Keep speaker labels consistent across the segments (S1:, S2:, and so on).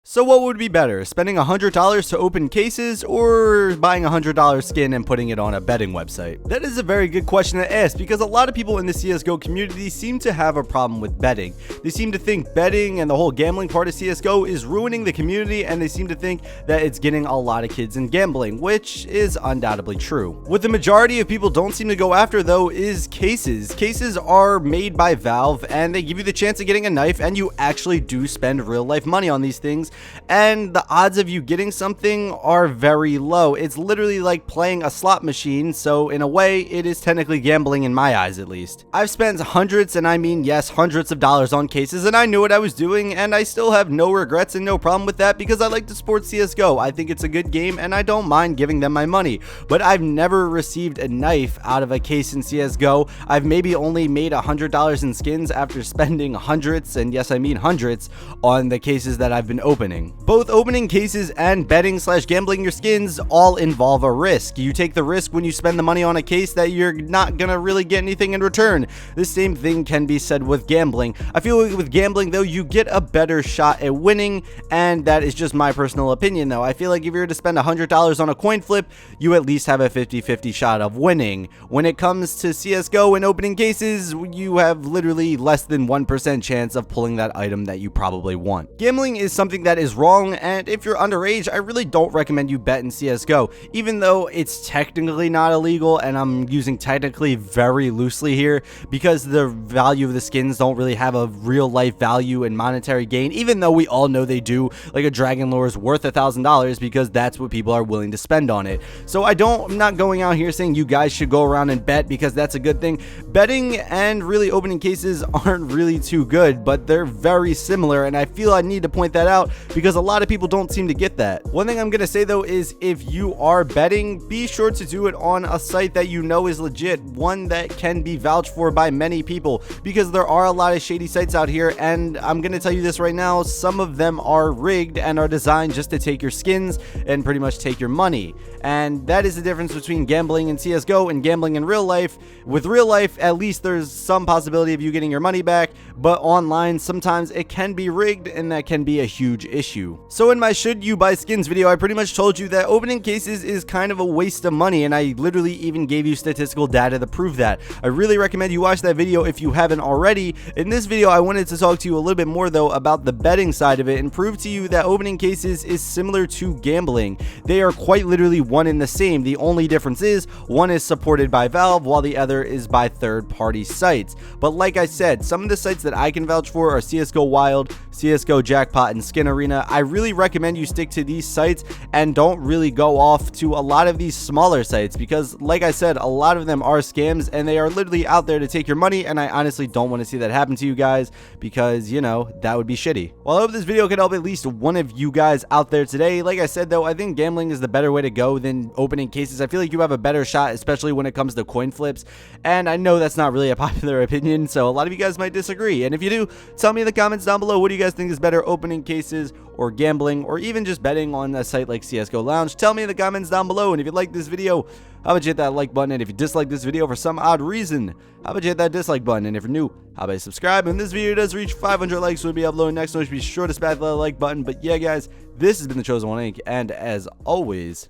S1: So what would be better, spending $100 to open cases or buying a $100 skin and putting it on a betting website? That is a very good question to ask because a lot of people in the CSGO community seem to have a problem with betting. They seem to think betting and the whole gambling part of CSGO is ruining the community, and they seem to think that it's getting a lot of kids in gambling, which is undoubtedly true. What the majority of people don't seem to go after though is cases. Cases are made by Valve and they give you the chance of getting a knife, and you actually do spend real life money on these things. And the odds of you getting something are very low. It's literally like playing a slot machine, so in a way it is technically gambling in my eyes, at least. I've spent hundreds, and I mean yes, hundreds of dollars on cases, and I knew what I was doing, and I still have no regrets and no problem with that because I like to support CSGO. I think it's a good game and I don't mind giving them my money, but I've never received a knife out of a case in CSGO. I've maybe only made $100 in skins after spending hundreds, and yes I mean hundreds, on the cases that I've been opening. Both opening cases and betting / gambling your skins all involve a risk. You take the risk when you spend the money on a case that you're not gonna really get anything in return. The same thing can be said with gambling. I feel like with gambling though, you get a better shot at winning, and that is just my personal opinion though. I feel like if you were to spend $100 on a coin flip, you at least have a 50-50 shot of winning. When it comes to CSGO and opening cases, you have literally less than 1% chance of pulling that item that you probably want. Gambling is something that is wrong, and if you're underage, I really don't recommend you bet in CSGO, even though it's technically not illegal, and I'm using technically very loosely here because the value of the skins don't really have a real life value and monetary gain, even though we all know they do. Like a dragon lore is worth $1,000 because that's what people are willing to spend on it. So I'm not going out here saying you guys should go around and bet because that's a good thing. Betting and really opening cases aren't really too good, but they're very similar, and I feel I need to point that out because a lot of people don't seem to get that. One thing I'm gonna say though is if you are betting, be sure to do it on a site that you know is legit, one that can be vouched for by many people, because there are a lot of shady sites out here, and I'm gonna tell you this right now, some of them are rigged and are designed just to take your skins and pretty much take your money. And that is the difference between gambling in CSGO and gambling in real life. With real life, at least there's some possibility of you getting your money back, but online sometimes it can be rigged, and that can be a huge issue. So in my should you buy skins video, I pretty much told you that opening cases is kind of a waste of money, and I literally even gave you statistical data to prove that. I really recommend you watch that video if you haven't already. In this video, I wanted to talk to you a little bit more though about the betting side of it and prove to you that opening cases is similar to gambling. They are quite literally one and the same. The only difference is one is supported by Valve while the other is by third-party sites. But like I said, some of the sites that I can vouch for are CSGO Wild, CSGO Jackpot, and Skin Arena. I really recommend you stick to these sites and don't really go off to a lot of these smaller sites because like I said, a lot of them are scams and they are literally out there to take your money, and I honestly don't want to see that happen to you guys because, you know, that would be shitty. Well, I hope this video could help at least one of you guys out there today. Like I said though, I think gambling is the better way to go than opening cases. I feel like you have a better shot, especially when it comes to coin flips, and I know that's not really a popular opinion, so a lot of you guys might disagree, and if you do, tell me in the comments down below, what do you guys think is better, opening cases or gambling, or even just betting on a site like CSGO Lounge? Tell me in the comments down below, and if you like this video, how about you hit that like button, and if you dislike this video for some odd reason, how about you hit that dislike button, and if you're new, how about you subscribe? And this video does reach 500 likes, so we'll be uploading next one, so be sure to smash that like button. But yeah guys, this has been the Chosen One Inc., and as always,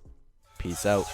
S1: peace out.